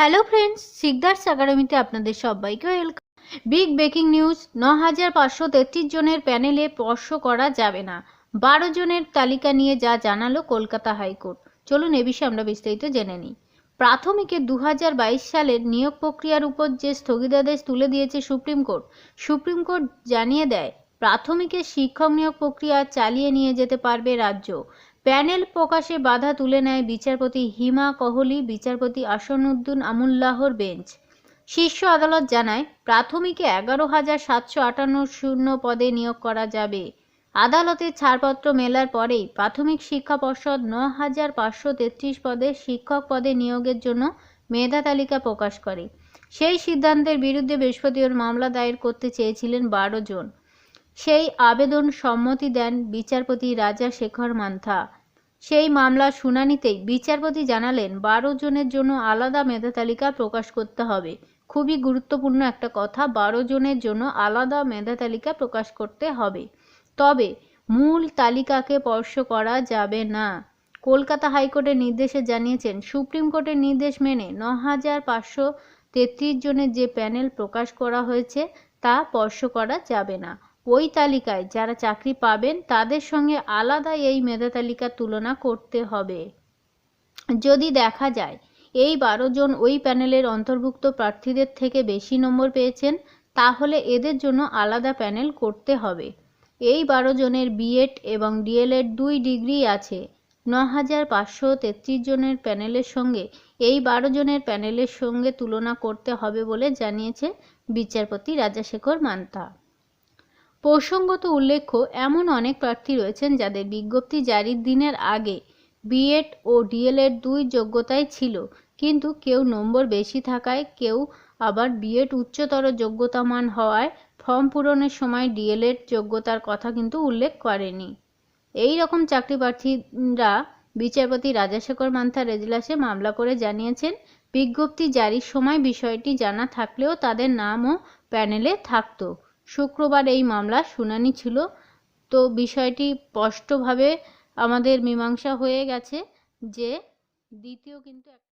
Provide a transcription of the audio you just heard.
Hello friends, সিকদার্স একাডেমিতে আপনাদের সবাইকে ওয়েলকাম। বিগ ব্রেকিং নিউজ, ৯,৫৩৩ জনের প্যানেলে স্পর্শ করা যাবে না। ১২ জনের তালিকা নিয়ে যা জানালো কলকাতা হাইকোর্ট। চলুন এ বিষয়ে আমরা বিস্তারিত জেনে নিই। প্রাথমিকে ২০২২ সালের নিয়োগ প্রক্রিয়ার উপর যে স্থগিতাদেশ তুলে দিয়েছে সুপ্রিম কোর্ট জানিয়ে দেয় প্রাথমিকের শিক্ষক নিয়োগ প্রক্রিয়া চালিয়ে নিয়ে যেতে পারবে রাজ্য। প্যানেল প্রকাশে বাধা তুলে নেয় বিচারপতি হিমা কোহলি, বিচারপতি আসনুদ্দিন আমুল্লাহর বেঞ্চ। শীর্ষ আদালত জানায় প্রাথমিকে ১১,৭৫৮ শূন্য পদে নিয়োগ করা যাবে। আদালতের ছাড়পত্র মেলার পরেই প্রাথমিক শিক্ষা পর্ষদ ৯,৫৩৩ পদে শিক্ষক পদে নিয়োগের জন্য মেধা তালিকা প্রকাশ করে। সেই সিদ্ধান্তের বিরুদ্ধে বৃহস্পতিবার মামলা দায়ের করতে চেয়েছিলেন ১২ জন। সেই আবেদন সম্মতি দেন বিচারপতি রাজাশেখর মান্থা। সেই মামলার শুনানিতেই বিচারপতি জানালেন ১২ জনের জন্য আলাদা মেধা তালিকা প্রকাশ করতে হবে। খুবই গুরুত্বপূর্ণ একটা কথা, ১২ জনের জন্য আলাদা মেধা তালিকা প্রকাশ করতে হবে, তবে মূল তালিকাকে স্পর্শ করা যাবে না। কলকাতা হাইকোর্টের নির্দেশে জানিয়েছেন সুপ্রিম কোর্টের নির্দেশ মেনে ৯,৫৩৩ জনের যে প্যানেল প্রকাশ করা হয়েছে তা স্পর্শ করা যাবে না। ওই তালিকায় যারা চাকরি পাবেন তাদের সঙ্গে আলাদা এই মেধা তালিকার তুলনা করতে হবে। যদি দেখা যায় এই ১২ জন ওই প্যানেলের অন্তর্ভুক্ত প্রার্থীদের থেকে বেশি নম্বর পেয়েছেন, তাহলে এদের জন্য আলাদা প্যানেল করতে হবে। এই ১২ জনের বিএড এবং ডিএলএড ২ ডিগ্রি আছে। ৯,৫৩৩ জনের প্যানেলের সঙ্গে এই ১২ জনের প্যানেলের সঙ্গে তুলনা করতে হবে বলে জানিয়েছে বিচারপতি রাজাশেখর মান্থা। প্রসঙ্গত উল্লেখ্য, এমন অনেক প্রার্থী রয়েছেন যাদের বিজ্ঞপ্তি জারির দিনের আগে বিএড ও ডিএলএড ২ যোগ্যতায় ছিল, কিন্তু কেউ নম্বর বেশি থাকায়, কেউ আবার বিএড উচ্চতর যোগ্যতামান হওয়ায় ফর্ম পূরণের সময় ডিএলএড যোগ্যতার কথা কিন্তু উল্লেখ করেনি। এই রকম চাকরি প্রার্থীরা বিচারপতি রাজাশেখর মান্থার এজলাসে মামলা করে জানিয়েছেন বিজ্ঞপ্তি জারির সময় বিষয়টি জানা থাকলেও তাদের নামও প্যানেলে থাকতো। শুক্রবার এই মামলার শুনানি ছিল, তো বিষয়টি স্পষ্টভাবে আমাদের মীমাংসা হয়ে গেছে যে দ্বিতীয় কিন্তু